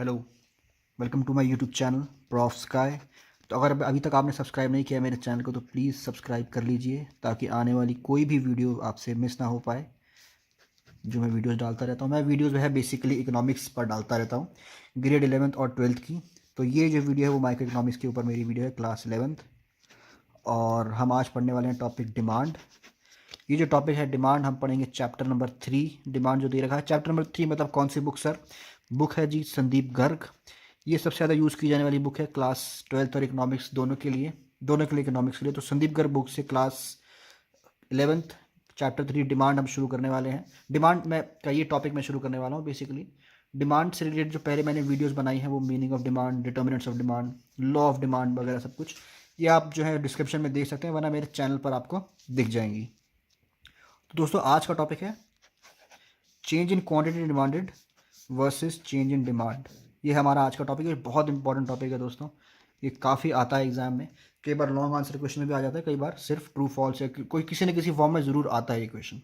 Hello, welcome to my YouTube channel Prof Sky. तो अगर अभी तक आपने सब्सक्राइब नहीं किया मेरे चैनल को तो प्लीज़ सब्सक्राइब कर लीजिए ताकि आने वाली कोई भी वीडियो आपसे मिस ना हो पाए। जो मैं वीडियोस डालता रहता हूँ, मैं वीडियोस जो है बेसिकली इकोनॉमिक्स पर डालता रहता हूँ, ग्रेड 11th और 12th की। तो ये जो वीडियो है वो माइक्रो इकोनॉमिक्स के ऊपर मेरी वीडियो है, क्लास 11th। और हम आज पढ़ने वाले हैं टॉपिक डिमांड। ये जो टॉपिक है डिमांड, हम पढ़ेंगे चैप्टर नंबर 3। डिमांड जो दे रखा है चैप्टर नंबर 3 मतलब कौन सी बुक सर? बुक है जी संदीप गर्ग। ये सबसे ज़्यादा यूज़ की जाने वाली बुक है क्लास 12th और इकोनॉमिक्स दोनों के लिए इकोनॉमिक्स के लिए। तो संदीप गर्ग बुक से क्लास 11th चैप्टर 3 डिमांड हम शुरू करने वाले हैं। डिमांड में का ये टॉपिक मैं शुरू करने वाला हूँ। बेसिकली डिमांड से रिलेटेड जो पहले मैंने वीडियोस बनाई हैं वो meaning of demand, determinants of demand, law of demand वगैरह सब कुछ, ये आप जो है डिस्क्रिप्शन में देख सकते हैं, वरना मेरे चैनल पर आपको दिख जाएंगी। तो दोस्तों आज का टॉपिक है change in quantity demanded versus change in demand. ये हमारा आज का टॉपिक है, बहुत इंपॉर्टेंट टॉपिक है दोस्तों। ये काफ़ी आता है एग्जाम में, कई बार लॉन्ग आंसर क्वेश्चन में भी आ जाता है, कई बार सिर्फ ट्रू फॉल्स या कोई किसी न किसी फॉर्म में ज़रूर आता है ये क्वेश्चन।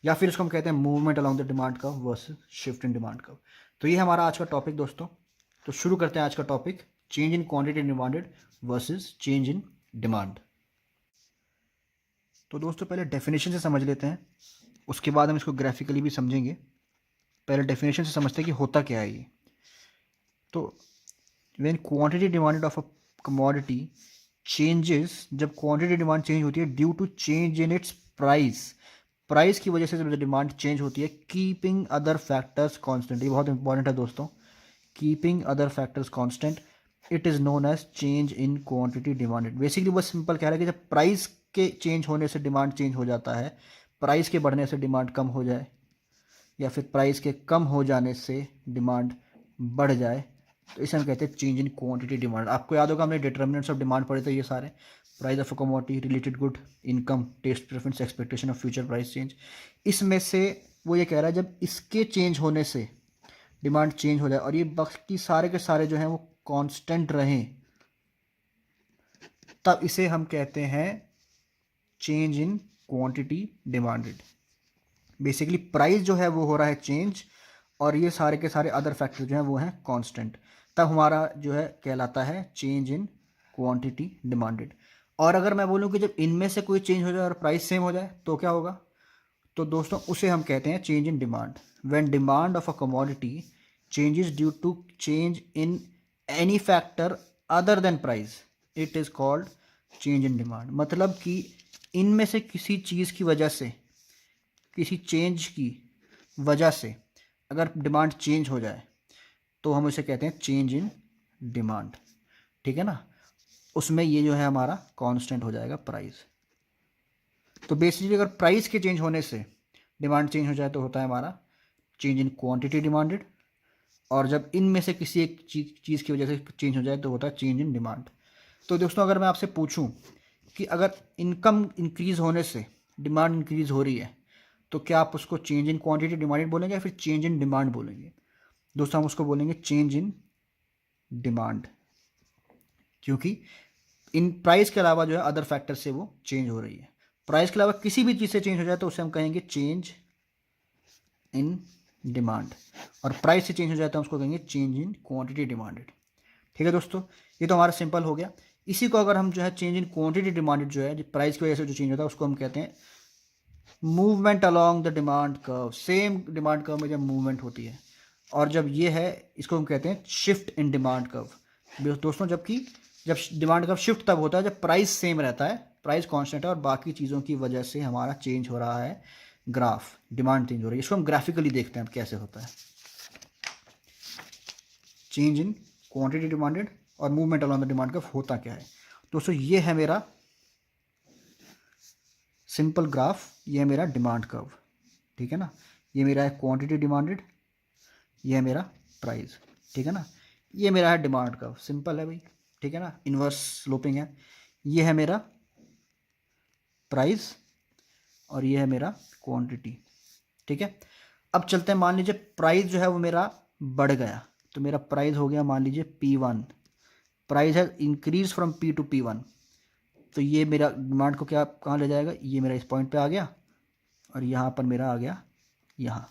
या फिर इसको हम कहते हैं movement along the demand curve versus shift in demand curve. तो ये हमारा आज का टॉपिक दोस्तों। तो शुरू करते हैं आज का topic, change in quantity demanded versus change in demand. तो दोस्तों पहले डेफिनेशन से समझ लेते हैं, उसके बाद हम इसको ग्राफिकली भी समझेंगे। पहले डेफिनेशन से समझते हैं कि होता क्या है ये। तो when quantity demanded of a commodity changes, जब क्वांटिटी डिमांड चेंज होती है due to change in its price, price की वजह से जब डिमांड चेंज होती है, कीपिंग अदर फैक्टर्स कांस्टेंट। ये बहुत इंपॉर्टेंट है दोस्तों, keeping other factors constant, it is known as change in quantity demanded. Basically बस सिंपल कह रहा है कि जब प्राइस के चेंज होने से डिमांड चेंज हो जाता है, प्राइस के बढ़ने से डिमांड कम हो जाए या फिर प्राइस के कम हो जाने से डिमांड बढ़ जाए, तो इसे हम कहते हैं चेंज इन क्वांटिटी डिमांड। आपको याद होगा हमने डिटर्मिनेंट्स ऑफ डिमांड पढ़े थे ये सारे, price of a commodity, related good, income, test preference, expectation of future price change. इसमें से वो ये कह रहा है जब इसके चेंज होने से डिमांड चेंज हो जाए और ये बाकी सारे के सारे जो हैं वो कांस्टेंट रहें, तब इसे हम कहते हैं change in quantity demanded. Basically price जो है वो हो रहा है चेंज और ये सारे के सारे अदर फैक्टर जो हैं वो हैं कांस्टेंट, तब हमारा जो है कहलाता है चेंज इन क्वांटिटी डिमांडेड। और अगर मैं बोलूँ कि जब इनमें से कोई चेंज हो जाए और प्राइस सेम हो जाए तो क्या होगा? तो दोस्तों उसे हम कहते हैं change in demand. When demand of a commodity changes due to change in any factor other than price, it is called change in demand. मतलब कि इनमें से किसी चीज़ की वजह से, किसी चेंज की वजह से अगर डिमांड चेंज हो जाए तो हम उसे कहते हैं चेंज इन डिमांड। ठीक है ना? उसमें ये जो है हमारा कांस्टेंट हो जाएगा प्राइस। तो बेसिकली अगर प्राइस के चेंज होने से डिमांड चेंज हो जाए तो होता है हमारा चेंज इन क्वांटिटी डिमांडेड, और जब इनमें से किसी एक चीज़ की वजह से चेंज हो जाए तो होता है चेंज इन डिमांड। तो दोस्तों अगर मैं आपसे पूछूं कि अगर इनकम इंक्रीज होने से डिमांड इंक्रीज हो रही है तो क्या आप उसको चेंज इन क्वांटिटी डिमांडेड बोलेंगे या फिर चेंज इन डिमांड बोलेंगे? दोस्तों हम उसको बोलेंगे चेंज इन डिमांड, क्योंकि इन प्राइस के अलावा जो है अदर फैक्टर से वो चेंज हो रही है। प्राइस के अलावा किसी भी चीज़ से चेंज हो जाए तो उसे हम कहेंगे चेंज इन डिमांड, और प्राइस से चेंज हो जाए तो हम उसको कहेंगे चेंज इन क्वांटिटी डिमांडेड। ठीक है दोस्तों, ये तो हमारा सिंपल हो गया। इसी को अगर हम जो है चेंज इन क्वांटिटी डिमांडेड जो है प्राइस की वजह से जो चेंज होता है उसको हम कहते हैं movement along the demand curve. Same demand curve में जब मूवमेंट होती है, और जब ये है इसको हम कहते हैं शिफ्ट इन डिमांड कर्व। दोस्तों जबकि जब डिमांड कर्व शिफ्ट तब होता है जब प्राइस सेम रहता है, प्राइस कांस्टेंट है और बाकी चीज़ों की वजह से हमारा चेंज हो रहा है, ग्राफ, डिमांड चेंज हो रही है। इसको हम ग्राफिकली देखते हैं अब कैसे होता है चेंज इन क्वांटिटी डिमांडेड और movement along the demand curve होता क्या है। दोस्तों ये है मेरा सिंपल ग्राफ, ये है मेरा डिमांड कर्व। ठीक है ना? ये मेरा है क्वांटिटी डिमांडेड, ये है मेरा प्राइस। ठीक है ना? ये मेरा है डिमांड कर्व, सिंपल है भाई। ठीक है ना? इन्वर्स स्लोपिंग है। ये है मेरा प्राइस और ये है मेरा क्वांटिटी। ठीक है? अब चलते हैं, मान लीजिए प्राइस जो है वो मेरा बढ़ गया, तो मेरा प्राइस हो गया मान लीजिए P1, प्राइस है increase from P to P1। तो ये मेरा डिमांड को क्या कहाँ ले जाएगा? ये मेरा इस पॉइंट पे आ गया और यहाँ पर मेरा आ गया यहाँ,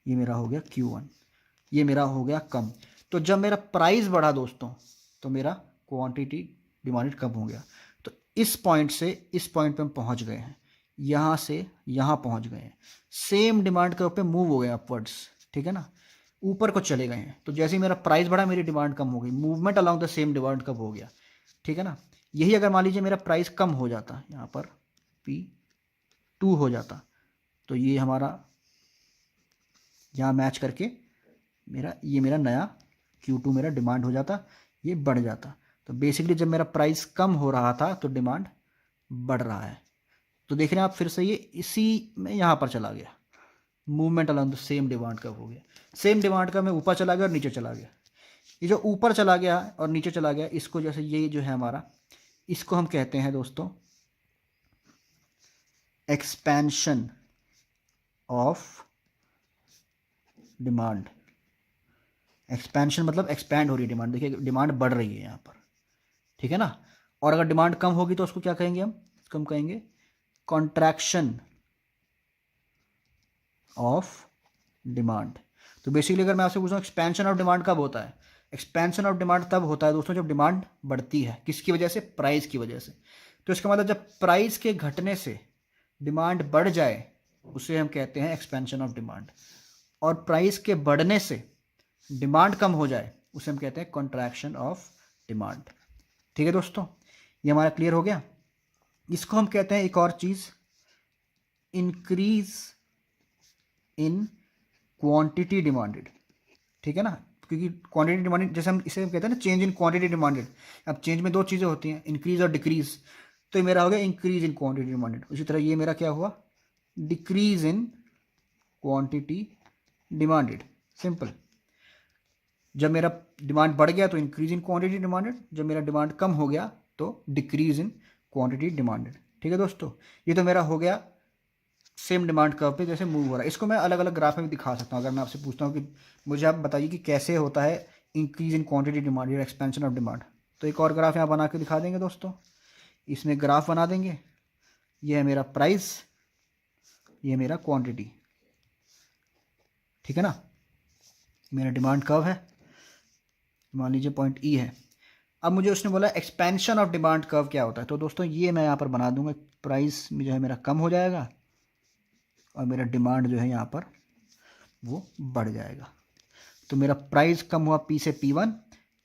ये मेरा हो गया Q1, ये मेरा हो गया कम। तो जब मेरा प्राइस बढ़ा दोस्तों तो मेरा क्वांटिटी डिमांडेड कम हो गया। तो इस पॉइंट से इस पॉइंट पे हम पहुंच गए हैं, यहाँ से यहाँ पहुंच गए हैं, सेम डिमांड के ऊपर मूव हो गए अपवर्ड्स, ठीक है ना, ऊपर को चले गए हैं। तो जैसे ही मेरा प्राइस बढ़ा मेरी डिमांड कम हो गई, movement along the same demand कब हो गया, ठीक है ना। यही अगर मान लीजिए मेरा प्राइस कम हो जाता, यहाँ पर P2 हो जाता, तो ये हमारा यहाँ मैच करके ये मेरा नया Q2 मेरा डिमांड हो जाता, ये बढ़ जाता। तो बेसिकली जब मेरा प्राइस कम हो रहा था तो डिमांड बढ़ रहा है। तो देख रहे हैं आप, फिर से ये इसी में यहाँ पर चला गया, movement along the same demand कब हो गया, सेम डिमांड का मैं ऊपर चला गया और नीचे चला गया। ये जो ऊपर चला गया और नीचे चला गया, इसको जैसे ये जो है हमारा, इसको हम कहते हैं दोस्तों एक्सपेंशन ऑफ डिमांड। एक्सपेंशन मतलब एक्सपैंड हो रही है डिमांड, देखिए डिमांड बढ़ रही है यहाँ पर, ठीक है ना। और अगर डिमांड कम होगी तो उसको क्या कहेंगे हम, इसको हम कहेंगे कॉन्ट्रैक्शन ऑफ डिमांड। तो बेसिकली अगर मैं आपसे पूछूं एक्सपेंशन ऑफ डिमांड कब होता है, एक्सपेंशन ऑफ डिमांड तब होता है दोस्तों जब डिमांड बढ़ती है, किसकी वजह से, प्राइस की वजह से। तो इसका मतलब जब प्राइस के घटने से डिमांड बढ़ जाए उसे हम कहते हैं एक्सपेंशन ऑफ डिमांड, और प्राइस के बढ़ने से डिमांड कम हो जाए उसे हम कहते हैं कॉन्ट्रैक्शन ऑफ डिमांड। ठीक है दोस्तों, ये हमारा क्लियर हो गया। इसको हम कहते हैं एक और चीज, इंक्रीज इन क्वांटिटी डिमांडेड, ठीक है ना, क्योंकि क्वांटिटी डिमांडेड जैसे हम इसे कहते हैं ना चेंज इन क्वांटिटी डिमांडेड। अब चेंज में दो चीज़ें होती हैं, इंक्रीज और डिक्रीज। तो ये मेरा हो गया इंक्रीज इन क्वांटिटी डिमांडेड। उसी तरह ये मेरा क्या हुआ, decrease in quantity demanded. Simple, जब मेरा डिमांड बढ़ गया तो इंक्रीज इन क्वांटिटी डिमांडेड, जब मेरा डिमांड कम हो गया तो डिक्रीज इन क्वांटिटी डिमांडेड। ठीक है दोस्तों, ये तो मेरा हो गया सेम डिमांड कर्व पे जैसे मूव हो रहा है। इसको मैं अलग अलग ग्राफ में भी दिखा सकता हूँ। अगर मैं आपसे पूछता हूँ कि मुझे आप बताइए कि कैसे होता है इंक्रीज इन क्वांटिटी डिमांड या एक्सपेंशन ऑफ डिमांड, तो एक और ग्राफ यहाँ बना के दिखा देंगे दोस्तों। इसमें ग्राफ बना देंगे, ये है मेरा प्राइस, ये मेरा क्वांटिटी, ठीक है ना, मेरा डिमांड कर्व है, मान लीजिए पॉइंट ई है। अब मुझे उसने बोला एक्सपेंशन ऑफ डिमांड कर्व क्या होता है, तो दोस्तों ये मैं यहाँ पर बना दूंगा, प्राइस में जो है मेरा कम हो जाएगा और मेरा डिमांड जो है यहाँ पर वो बढ़ जाएगा। तो मेरा प्राइस कम हुआ P से P1,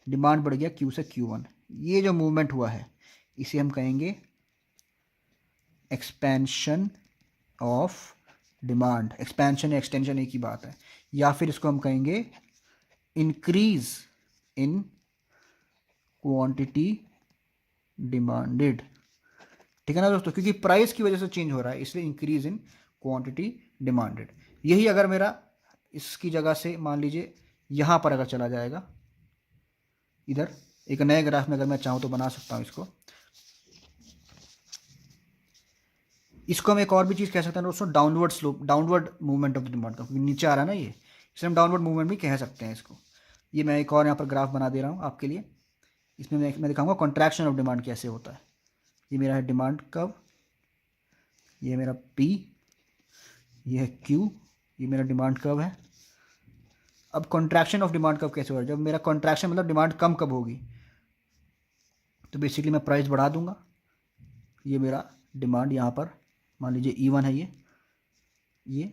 डिमांड बढ़ गया Q से Q1। ये जो मूवमेंट हुआ है इसे हम कहेंगे एक्सपेंशन ऑफ डिमांड। एक्सपेंशन या एक्सटेंशन एक ही बात है। या फिर इसको हम कहेंगे इंक्रीज इन क्वांटिटी डिमांडेड। ठीक है ना दोस्तों, क्योंकि प्राइस की वजह से चेंज हो रहा है इसलिए इंक्रीज इन क्वांटिटी डिमांडेड। यही अगर मेरा इसकी जगह से मान लीजिए यहाँ पर अगर चला जाएगा, इधर एक नए ग्राफ में अगर मैं चाहूँ तो बना सकता हूँ इसको हम एक और भी चीज़ कह सकते हैं दोस्तों, downward slope, downward movement of the demand का, क्योंकि नीचे आ रहा है ना ये, इसलिए हम डाउनवर्ड मूवमेंट भी कह सकते हैं इसको। ये मैं एक और यहाँ पर ग्राफ बना दे रहा हूँ आपके लिए। इसमें मैं दिखाऊंगा कॉन्ट्रैक्शन ऑफ डिमांड कैसे होता है। ये मेरा है डिमांड कर्व, ये मेरा P, ये है Q, ये मेरा डिमांड कर्व है। अब कॉन्ट्रैक्शन ऑफ डिमांड कर्व कैसे होगा, जब मेरा कॉन्ट्रैक्शन मतलब डिमांड कम कब होगी, तो बेसिकली मैं प्राइस बढ़ा दूंगा। ये मेरा डिमांड यहाँ पर मान लीजिए E1 है, ये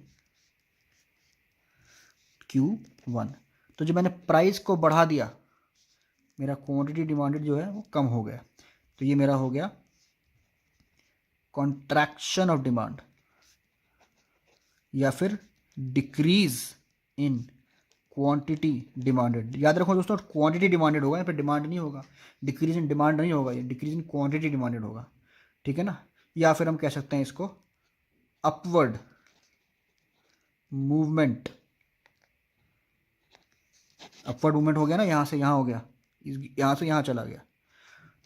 Q1। तो जब मैंने प्राइस को बढ़ा दिया मेरा क्वांटिटी डिमांडेड जो है वो कम हो गया, तो ये मेरा हो गया कॉन्ट्रैक्शन ऑफ डिमांड या फिर डिक्रीज इन क्वांटिटी डिमांडेड। याद रखो दोस्तों, क्वांटिटी डिमांडेड होगा, यहाँ पे डिमांड नहीं होगा, डिक्रीज इन डिमांड नहीं होगा, ये डिक्रीज इन क्वांटिटी डिमांडेड होगा। ठीक है ना, या फिर हम कह सकते हैं इसको अपवर्ड मूवमेंट। अपवर्ड मूवमेंट हो गया ना, यहाँ से यहाँ हो गया, यहाँ से यहाँ चला गया।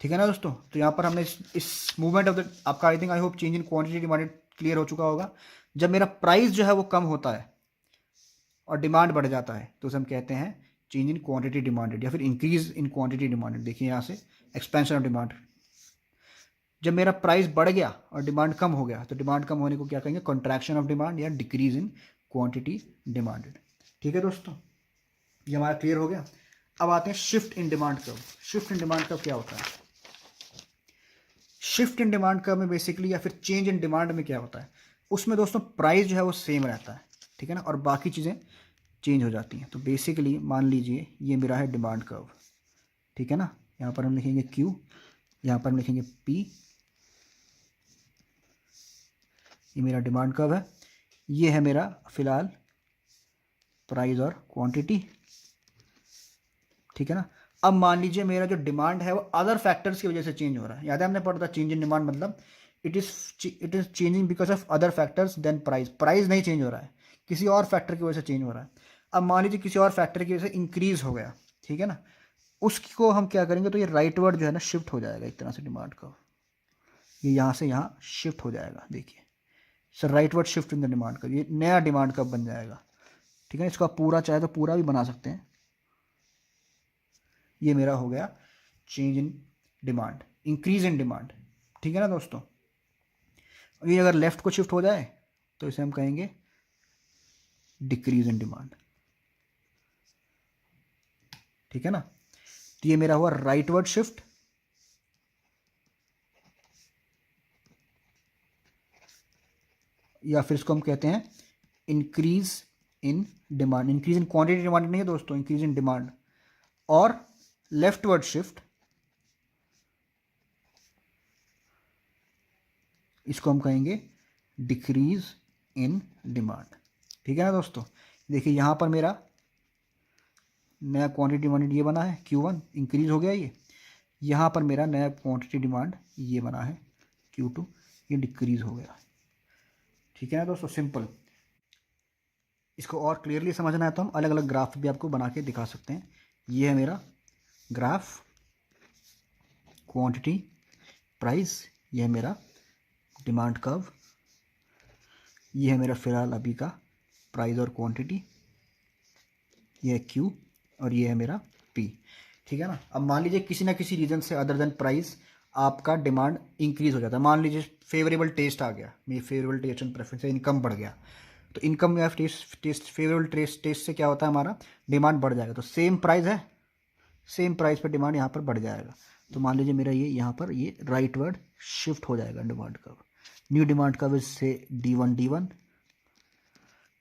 ठीक है ना दोस्तों, तो यहाँ पर हमने इस मूवमेंट ऑफ द, आपका I think I hope change in quantity demanded clear हो चुका होगा। जब मेरा प्राइस जो है वो कम होता है और डिमांड बढ़ जाता है तो उसे हम कहते हैं चेंज इन क्वांटिटी डिमांडेड या फिर इंक्रीज इन क्वांटिटी डिमांडेड। देखिए यहाँ से एक्सपेंशन ऑफ डिमांड। जब मेरा प्राइस बढ़ गया और डिमांड कम हो गया तो डिमांड कम होने को क्या कहेंगे, कॉन्ट्रैक्शन ऑफ डिमांड या डिक्रीज इन क्वांटिटी डिमांडेड। ठीक है दोस्तों, ये हमारा क्लियर हो गया। अब आते हैं shift in demand curve. Shift in demand curve क्या होता है? शिफ्ट इन डिमांड कर्व में बेसिकली या फिर चेंज इन डिमांड में क्या होता है, उसमें दोस्तों प्राइस जो है वो सेम रहता है, ठीक है ना, और बाकी चीज़ें चेंज हो जाती हैं। तो बेसिकली मान लीजिए ये मेरा है डिमांड कर्व, ठीक है ना, यहाँ पर हम लिखेंगे Q, यहाँ पर हम लिखेंगे P, ये मेरा डिमांड कर्व है। ये है मेरा फिलहाल प्राइस और क्वांटिटी, ठीक है ना। अब मान लीजिए मेरा जो डिमांड है वो अदर फैक्टर्स की वजह से चेंज हो रहा है। याद है हमने पढ़ा था चेंज इन डिमांड मतलब it is changing because of other factors than price. Price नहीं चेंज हो रहा है, किसी और फैक्टर की वजह से चेंज हो रहा है। अब मान लीजिए किसी और फैक्टर की वजह से इंक्रीज हो गया, ठीक है ना, उसको हम क्या करेंगे, तो ये राइटवर्ड जो है ना शिफ्ट हो जाएगा एक तरह से डिमांड का, ये यहाँ से यहाँ शिफ्ट हो जाएगा। देखिए sir, rightward shift in the demand का, ये नया डिमांड कब बन जाएगा, ठीक है। इसको आप पूरा चाहे तो पूरा भी बना सकते हैं। ये मेरा हो गया change in demand, increase in demand, ठीक है ना दोस्तों। ये अगर लेफ्ट को शिफ्ट हो जाए तो इसे हम कहेंगे डिक्रीज इन डिमांड, ठीक है ना। तो ये मेरा हुआ राइटवर्ड शिफ्ट, या फिर इसको हम कहते हैं increase in demand. Increase in quantity demand नहीं है दोस्तों, इंक्रीज इन डिमांड। और लेफ्टवर्ड शिफ्ट, इसको हम कहेंगे डिक्रीज इन डिमांड, ठीक है ना दोस्तों। देखिए यहाँ पर मेरा नया क्वांटिटी डिमांड ये बना है Q1, इंक्रीज हो गया ये। यहाँ पर मेरा नया क्वांटिटी डिमांड ये बना है Q2, ये डिक्रीज हो गया, ठीक है ना दोस्तों। सिंपल। इसको और क्लियरली समझना है तो हम अलग अलग ग्राफ भी आपको बना के दिखा सकते हैं। ये है मेरा ग्राफ क्वांटिटी प्राइस, ये है मेरा डिमांड कर्व, ये है मेरा फिलहाल अभी का प्राइस और क्वांटिटी, ये है Q और ये है मेरा P, ठीक है ना। अब मान लीजिए किसी ना किसी रीज़न से अदर देन प्राइस आपका डिमांड इंक्रीज हो जाता है। मान लीजिए फेवरेबल टेस्ट आ गया, मेरी फेवरेबल टेस्ट एंड प्रेफरेंस है, इनकम बढ़ गया, तो इनकम या टेस्ट फेवरेबल टेस्ट से क्या होता है, हमारा डिमांड बढ़ जाएगा। तो सेम प्राइस है, सेम प्राइस पर डिमांड यहाँ पर बढ़ जाएगा। तो मान लीजिए मेरा ये यहाँ पर ये राइटवर्ड शिफ्ट हो जाएगा demand curve. New demand curve से D1,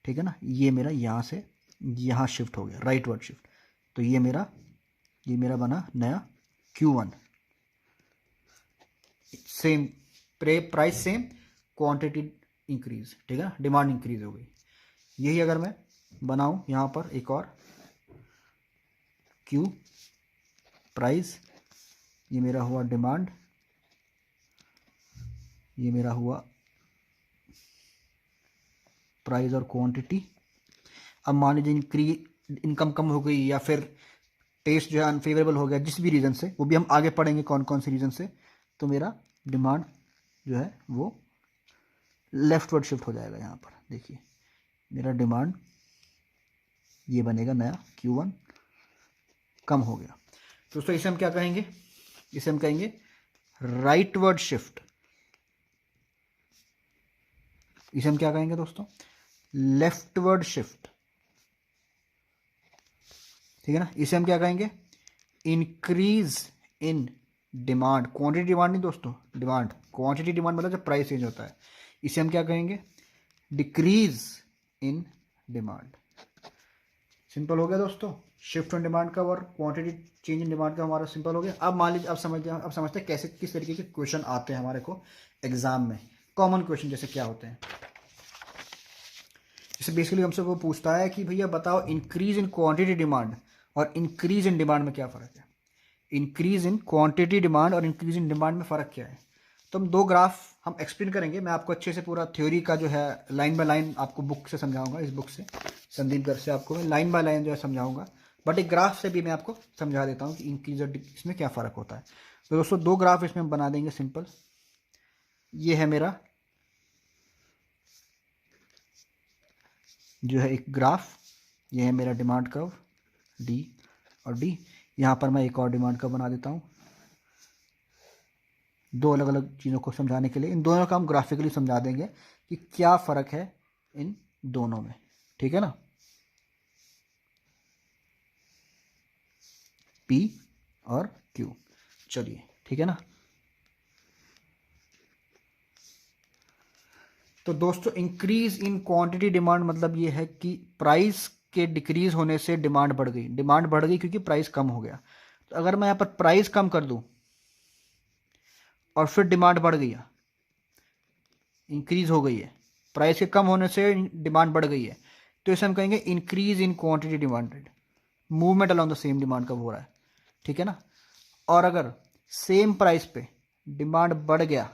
ठीक है ना। ये मेरा यहाँ से यहाँ शिफ्ट हो गया, राइटवर्ड शिफ्ट। तो ये मेरा बना नया Q1, same price same, quantity increase, ठीक है, डिमांड इंक्रीज हो गई। यही अगर मैं बनाऊं यहाँ पर एक और Q प्राइस, ये मेरा हुआ डिमांड, ये मेरा हुआ प्राइस और क्वांटिटी। अब मान लीजिए इनकम कम हो गई या फिर टेस्ट जो है अनफेवरेबल हो गया, जिस भी रीज़न से, वो भी हम आगे पढ़ेंगे कौन कौन से रीज़न से, तो मेरा डिमांड जो है वो लेफ्टवर्ड शिफ्ट हो जाएगा। यहाँ पर देखिए मेरा डिमांड ये बनेगा नया Q1, कम हो गया। दोस्तों इसे हम क्या कहेंगे, इसे हम कहेंगे राइटवर्ड शिफ्ट। इसे हम क्या कहेंगे दोस्तों, लेफ्टवर्ड शिफ्ट, ठीक है ना। इसे हम क्या कहेंगे, increase in demand, quantity demand नहीं दोस्तों, डिमांड, क्वांटिटी डिमांड मतलब जब प्राइस चेंज होता है। इसे हम क्या कहेंगे, डिक्रीज इन डिमांड। सिंपल हो गया दोस्तों, शिफ्ट इन डिमांड का और क्वांटिटी चेंज इन डिमांड का हमारा सिंपल हो गया। अब मान लीजिए अब समझते हैं कैसे किस तरीके के क्वेश्चन आते हैं हमारे को एग्जाम में। कॉमन क्वेश्चन जैसे क्या होते हैं, जैसे बेसिकली हमसे वो पूछता है कि भैया बताओ इंक्रीज इन क्वांटिटी डिमांड और इंक्रीज इन डिमांड में क्या फ़र्क है। इंक्रीज इन क्वांटिटी डिमांड और इंक्रीज इन डिमांड में फ़र्क क्या है। तो हम दो ग्राफ हम एक्सप्लेन करेंगे। मैं आपको अच्छे से पूरा थ्योरी का जो है लाइन बाय लाइन आपको बुक से समझाऊंगा, इस बुक से संदीप घर से आपको मैं लाइन बाय लाइन जो है समझाऊंगा, बट एक ग्राफ से भी मैं आपको समझा देता हूँ कि इंक्रीज और इसमें क्या फ़र्क होता है। तो दोस्तों दो ग्राफ इसमें हम बना देंगे सिंपल। ये है मेरा जो है एक ग्राफ, ये है मेरा डिमांड कर्व D और D। यहाँ पर मैं एक और डिमांड कर्व बना देता हूँ, दो अलग अलग चीज़ों को समझाने के लिए। इन दोनों का हम ग्राफिकली समझा देंगे कि क्या फ़र्क है इन दोनों में, ठीक है ना। P और Q। चलिए ठीक है ना। तो दोस्तों इंक्रीज इन क्वांटिटी डिमांड मतलब ये है कि प्राइस के डिक्रीज होने से डिमांड बढ़ गई। डिमांड बढ़ गई क्योंकि प्राइस कम हो गया। तो अगर मैं यहाँ पर प्राइस कम कर दूं और फिर डिमांड बढ़ गई, इंक्रीज हो गई है, प्राइस के कम होने से डिमांड बढ़ गई है, तो इसे हम कहेंगे increase in quantity demanded. Movement along the same demand कब हो रहा है, ठीक है ना। और अगर सेम प्राइस पे डिमांड बढ़ गया,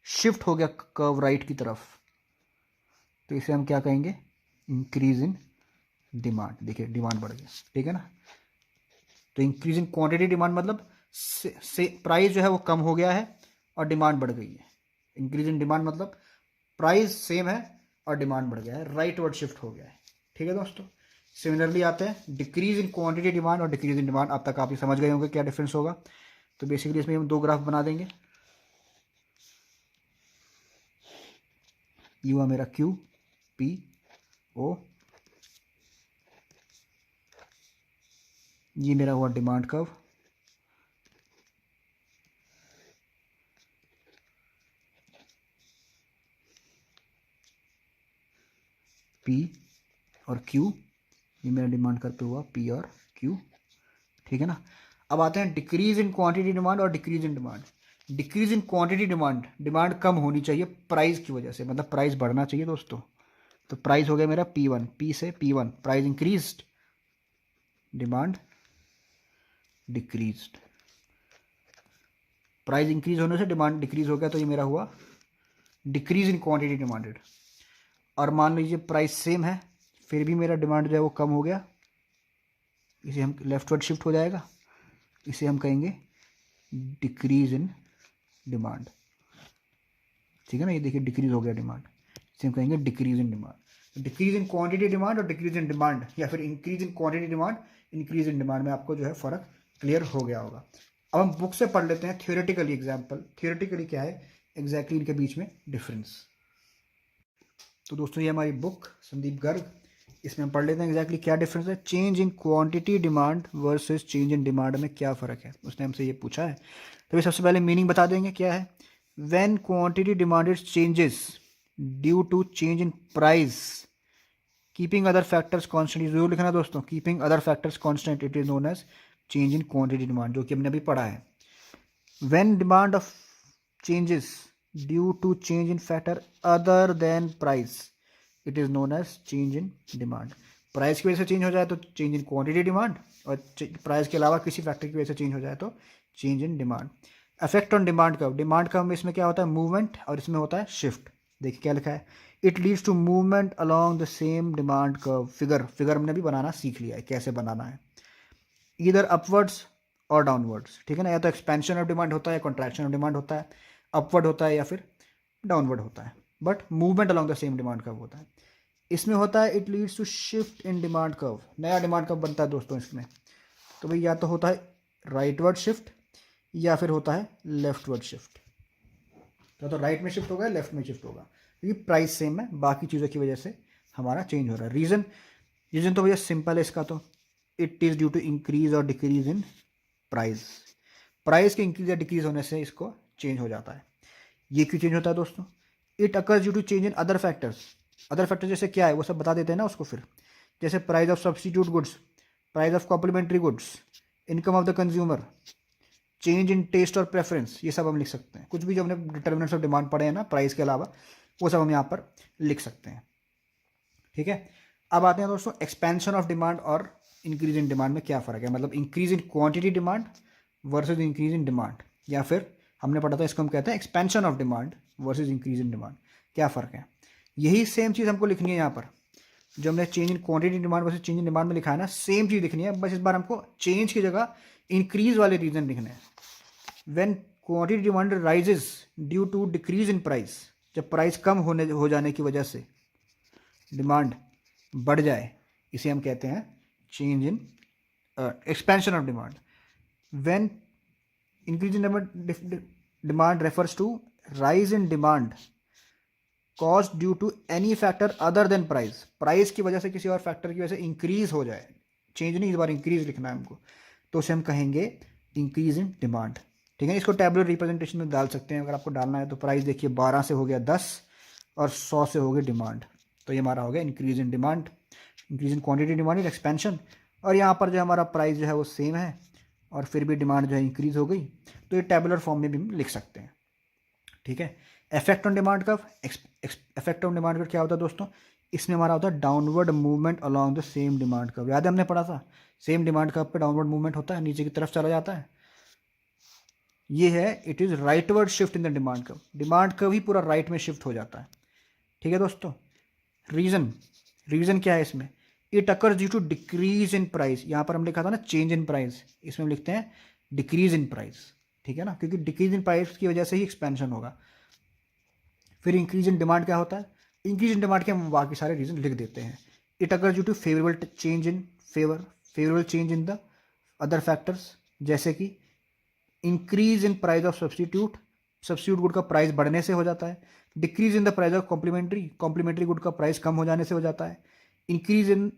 शिफ्ट हो गया कर्व राइट की तरफ, तो इसे हम क्या कहेंगे, इंक्रीज इन डिमांड। देखिए डिमांड बढ़ गया, ठीक है ना। तो इंक्रीज इन क्वांटिटी डिमांड मतलब से प्राइस जो है वो कम हो गया है और डिमांड बढ़ गई है। इंक्रीज इन डिमांड मतलब प्राइस सेम है और डिमांड बढ़ गया है, राइट वर्ड शिफ्ट हो गया है, ठीक है दोस्तों। सिमिलरली आते हैं डिक्रीज इन क्वांटिटी डिमांड और डिक्रीज इन डिमांड। अब तक आप ये समझ गए होंगे क्या डिफरेंस होगा। तो बेसिकली इसमें हम दो ग्राफ बना देंगे। ये हुआ मेरा Q P O, ये मेरा हुआ डिमांड कर्व, P और Q, ये मेरा डिमांड कर्व पे हुआ P और Q, ठीक है ना। अब आते हैं डिक्रीज इन क्वांटिटी डिमांड और decrease in demand. Decrease in quantity demand, demand कम होनी चाहिए प्राइस की वजह से, मतलब प्राइस बढ़ना चाहिए दोस्तों। तो प्राइस हो गया मेरा P1, P से P1, price increased, demand decreased. Price increase होने से डिमांड डिक्रीज हो गया, तो ये मेरा हुआ डिक्रीज इन क्वांटिटी डिमांडेड। और मान लीजिए प्राइस सेम है, फिर भी मेरा डिमांड जो है वो कम हो गया, इसे हम लेफ्टवर्ड शिफ्ट हो जाएगा, इसे हम कहेंगे डिक्रीज इन डिमांड, ठीक है ना। ये देखिए डिक्रीज हो गया डिमांड, इसे हम कहेंगे decrease in demand. Decrease in quantity demand और डिक्रीज इन डिमांड, या फिर increase in quantity demand increase in demand में आपको जो है फर्क क्लियर हो गया होगा। अब हम बुक से पढ़ लेते हैं थियोरेटिकली एग्जाम्पल, थियोरेटिकली क्या है एग्जैक्टली इनके बीच में डिफरेंस। तो दोस्तों ये हमारी बुक संदीप गर्ग, इसमें हम पढ़ लेते हैं एग्जैक्टली क्या डिफरेंस है। Change in quantity demand versus change in demand में क्या फ़र्क है, उसने हमसे ये पूछा है। तो सबसे पहले मीनिंग बता देंगे क्या है। When quantity demanded changes due to change in price keeping other factors constant, जरूर लिखना दोस्तों, keeping other factors constant, it is known as change in quantity demand, जो कि हमने अभी पढ़ा है। When demand of changes due to change in factor other than price, it is known as change in demand। Price की वजह से change हो जाए तो चेंज इन क्वांटिटी डिमांड, और प्राइस के अलावा किसी फैक्टर की वजह से चेंज हो जाए तो change in demand. Effect on demand curve, demand curve में इसमें क्या होता है, मूवमेंट, और इसमें होता है शिफ्ट। देखिए क्या लिखा है, it leads to movement along the same demand curve. Figure हमने भी बनाना सीख लिया है कैसे बनाना है, इधर अपवर्ड्स और डाउनवर्ड्स, ठीक है ना। या तो एक्सपेंशन ऑफ डिमांड होता है, कॉन्ट्रैक्शन ऑफ डिमांड होता है, अपवर्ड होता है या फिर डाउनवर्ड होता है, but movement along the same demand curve होता है। इसमें होता है it leads to shift in demand curve, नया डिमांड कर्व बनता है दोस्तों इसमें। तो भाई या तो होता है राइटवर्ड शिफ्ट या फिर होता है लेफ्टवर्ड शिफ्ट। तो राइट में शिफ्ट होगा, लेफ्ट में शिफ्ट होगा, क्योंकि प्राइस सेम है, बाकी चीज़ों की वजह से हमारा चेंज हो रहा है। रीज़न तो भैया सिंपल है इसका, तो it is due to increase और डिक्रीज इन प्राइस के इंक्रीज या डिक्रीज होने से इसको चेंज हो जाता है। ये क्यों चेंज होता है दोस्तों, it occurs due to change in other factors. Other factor जैसे क्या है वो सब बता देते हैं ना उसको फिर, जैसे price of substitute goods, price of complementary goods, income of the consumer, change in taste और प्रेफरेंस, ये सब हम लिख सकते हैं। कुछ भी जो हमने डिटर्मिनेंट्स ऑफ डिमांड पढ़े हैं ना प्राइस के अलावा, वो सब हम यहाँ पर लिख सकते हैं, ठीक है। अब आते हैं दोस्तों एक्सपेंशन ऑफ डिमांड और इंक्रीज इन डिमांड में क्या फ़र्क है, मतलब increase in quantity demand versus increase in demand, या फिर हमने पढ़ा था इसको हम कहते हैं expansion of demand versus increase in demand, क्या फ़र्क है। यही सेम चीज़ हमको लिखनी है यहाँ पर, जो हमने change in quantity demand versus change in demand में लिखा है ना, सेम चीज़ लिखनी है, बस इस बार हमको चेंज की जगह इंक्रीज वाले रीजन लिखने हैं। When quantity demand rises due to decrease in price, जब प्राइस कम हो जाने की वजह से डिमांड बढ़ जाए, इसे हम कहते हैं change in expansion of demand. When increase in demand refers to rise in demand cause due to any factor other than price, price की वजह से किसी और फैक्टर की वजह से इंक्रीज हो जाए, चेंज नहीं, इस बार इंक्रीज लिखना है हमको। तो उसे हम कहेंगे इंक्रीज इन डिमांड। ठीक है, इसको टैबुलर रिप्रेजेंटेशन में डाल सकते हैं अगर आपको डालना है तो। प्राइस देखिए 12 से हो गया 10 और 100 से हो गई डिमांड, तो ये हमारा हो गया increase in demand, increase in quantity demanded expansion. और यहाँ पर जो हमारा प्राइस जो है वो सेम है और फिर भी डिमांड जो है इंक्रीज हो गई, तो ये टैबुलर फॉर्म में भी हम लिख सकते हैं। ठीक है, effect on demand curve, effect on demand curve क्या होता है दोस्तों, इसमें हमारा होता है downward movement along the same demand curve. याद है हमने पढ़ा था, सेम डिमांड कर्व पे डाउनवर्ड मूवमेंट होता है, नीचे की तरफ चला जाता है। ये है it is rightward shift in the demand curve, demand curve ही पूरा राइट में शिफ्ट हो जाता है। ठीक है दोस्तों, रीजन क्या है इसमें, it occurs due to decrease in price. यहाँ पर हम लिखा था ना चेंज इन प्राइस, इसमें हम लिखते हैं डिक्रीज इन प्राइस। ठीक है ना, क्योंकि डिक्रीज इन प्राइस की वजह से ही एक्सपेंशन होगा। फिर इंक्रीज इन डिमांड क्या होता है, इंक्रीज इन डिमांड के हम बाकी सारे रीजन लिख देते हैं। It occurs due to favourable change in the other factors, जैसे कि increase in price of substitute good का प्राइस बढ़ने से हो जाता है। Decrease in the price of complementary good का प्राइस कम हो जाने से हो जाता है। Increase in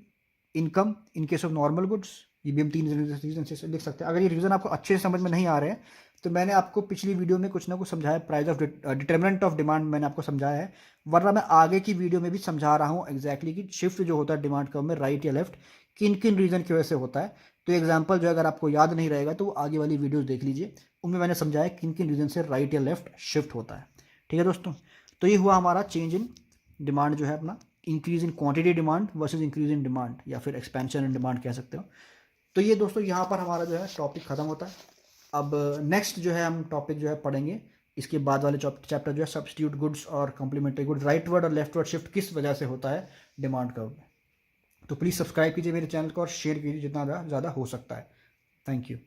income in case of normal goods, ये भी हम 3 रीजन से लिख सकते हैं। अगर ये रीजन आपको अच्छे से समझ में नहीं आ रहे हैं तो मैंने आपको पिछली वीडियो में कुछ ना कुछ समझाया, price of determinant of demand मैंने आपको समझाया है, वरना मैं आगे की वीडियो में भी समझा रहा हूँ एग्जैक्टली कि शिफ्ट जो होता है डिमांड कर्व में राइट या लेफ्ट किन किन रीजन की वजह से होता है। तो एग्जाम्पल जो अगर आपको याद नहीं रहेगा तो वो आगे वाली वीडियोस देख लीजिए, उनमें मैंने समझाया किन किन रीजन से राइट या लेफ्ट शिफ्ट होता है। ठीक है दोस्तों, तो ये हुआ हमारा चेंज इन डिमांड जो है अपना, increase in quantity demand versus increase in demand, या फिर एक्सपेंशन इन डिमांड कह सकते हो। तो ये दोस्तों यहाँ पर हमारा जो है टॉपिक खत्म होता है। अब नेक्स्ट जो है हम टॉपिक जो है पढ़ेंगे, इसके बाद वाले चैप्टर जो है सब्स्टिट्यूट गुड्स और कॉम्प्लीमेंट्री गुड्स, राइट वर्ड और लेफ्ट वर्ड शिफ्ट किस वजह से होता है डिमांड कर्व में। तो प्लीज़ सब्सक्राइब कीजिए मेरे चैनल को और शेयर कीजिए जितना ज़्यादा हो सकता है। Thank you.